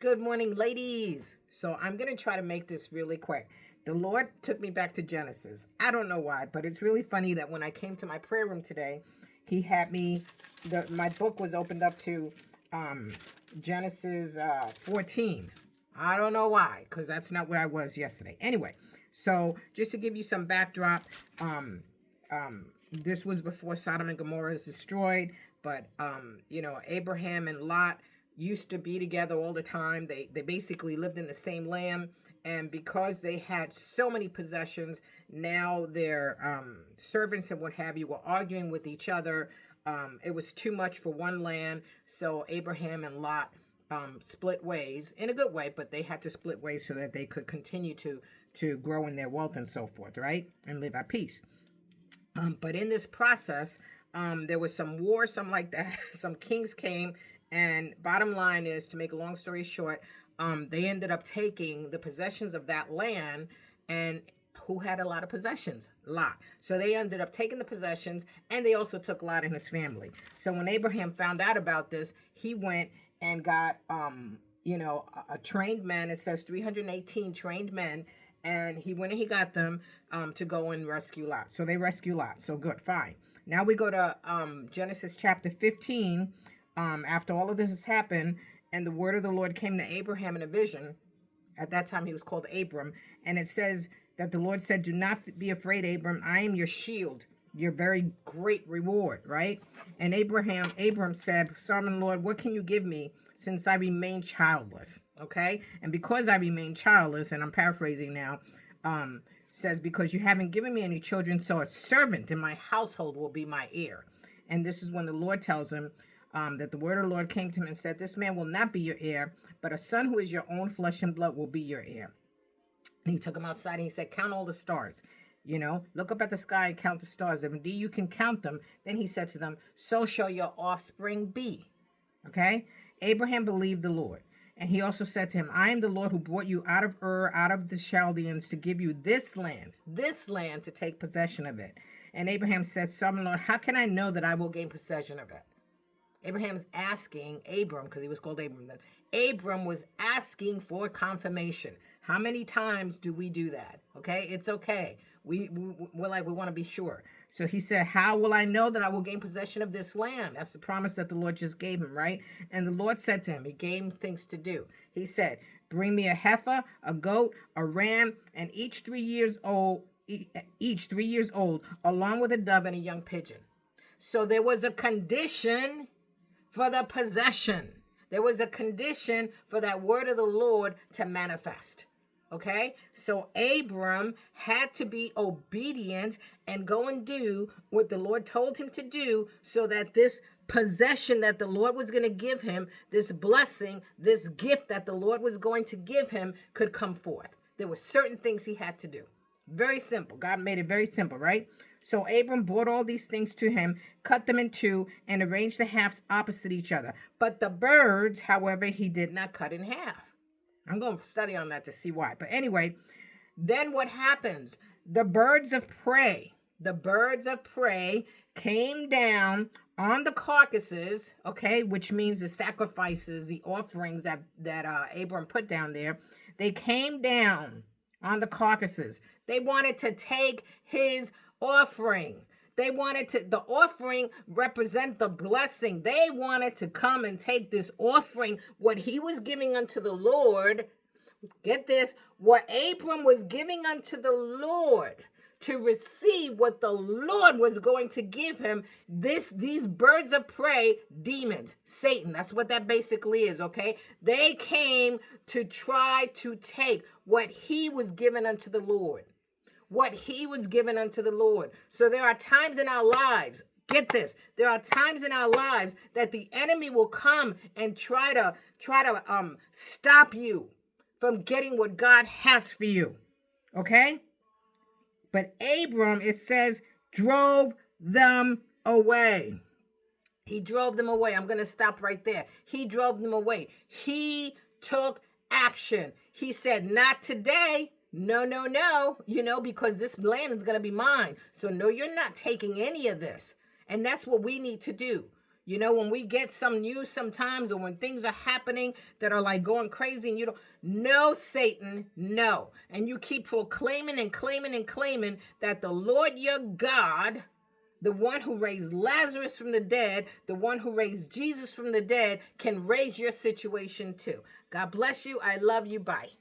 Good morning, ladies. So I'm going to try to make this really quick. The Lord took me back to Genesis. I don't know why, but it's really funny that when I came to my prayer room today, He had me, my book was opened up to um, Genesis 14. I don't know why, because that's not where I was yesterday. Anyway, so just to give you some backdrop, um, this was before Sodom and Gomorrah is destroyed, but Abraham and Lot used to be together all the time. They basically lived in the same land, and because they had so many possessions, now their servants and what have you were arguing with each other. It was too much for one land, so Abraham and Lot split ways in a good way, but they had to split ways so that they could continue to grow in their wealth and so forth, right, and live at peace. But in this process, there was some war, something like that. Some kings came, and bottom line is, to make a long story short, they ended up taking the possessions of that land, and who had a lot of possessions? Lot. So they ended up taking the possessions, and they also took Lot and his family. So when Abraham found out about this, he went and got, a trained man. It says 318 trained men, and he went and he got them to go and rescue Lot. So they rescue Lot. So good, fine. Now we go to Genesis chapter 15. After all of this has happened, and the word of the Lord came to Abraham in a vision. At that time he was called Abram, and it says that the Lord said, "Do not be afraid, Abram. I am your shield, your very great reward," right? And Abram said, "Sovereign Lord, what can you give me since I remain childless?" Okay? And because I remain childless, and I'm paraphrasing now, says, "Because you haven't given me any children, so a servant in my household will be my heir." And this is when the Lord tells him that the word of the Lord came to him and said, "This man will not be your heir, but a son who is your own flesh and blood will be your heir." And he took him outside and he said, "Count all the stars. Look up at the sky and count the stars. If indeed you can count them," then he said to them, "so shall your offspring be." Okay? Abraham believed the Lord. And he also said to him, "I am the Lord who brought you out of Ur, out of the Chaldeans, to give you this land to take possession of it." And Abraham said, "Sovereign Lord, how can I know that I will gain possession of it?" Abraham's asking Abram, because he was called Abram then. Abram was asking for confirmation. How many times do we do that? Okay, it's okay. We want to be sure. So he said, "How will I know that I will gain possession of this land?" That's the promise that the Lord just gave him, right? And the Lord said to him, he gave him things to do. He said, "Bring me a heifer, a goat, a ram, and each 3 years old, along with a dove and a young pigeon." So there was a condition for the possession. There was a condition for that word of the Lord to manifest. Okay? So Abram had to be obedient and go and do what the Lord told him to do, so that this possession that the Lord was going to give him, this blessing, this gift that the Lord was going to give him, could come forth. There were certain things he had to do. Very simple. God made it very simple, right? So Abram brought all these things to him, cut them in two, and arranged the halves opposite each other. But the birds, however, he did not cut in half. I'm going to study on that to see why. But anyway, then what happens? The birds of prey came down on the carcasses, okay, which means the sacrifices, the offerings that Abram put down there. They came down on the carcasses. They wanted to take his offering. The offering represent the blessing. They wanted to come and take this offering, what he was giving unto the Lord. Get this, what Abram was giving unto the Lord to receive what the Lord was going to give him. These birds of prey, demons, Satan, that's what that basically is, okay? They came to try to take what he was given unto the Lord. What he was given unto the Lord. So there are times in our lives, get this, there are times in our lives that the enemy will come and try to stop you from getting what God has for you. Okay? But Abram, it says, drove them away. He drove them away. I'm going to stop right there. He drove them away. He took action. He said, "Not today. No, because this land is going to be mine. So no, you're not taking any of this." And that's what we need to do. You know, when we get some news sometimes, or when things are happening that are like going crazy, and you don't, no, Satan, no. And you keep proclaiming and claiming and claiming that the Lord your God, the one who raised Lazarus from the dead, the one who raised Jesus from the dead, can raise your situation too. God bless you. I love you. Bye.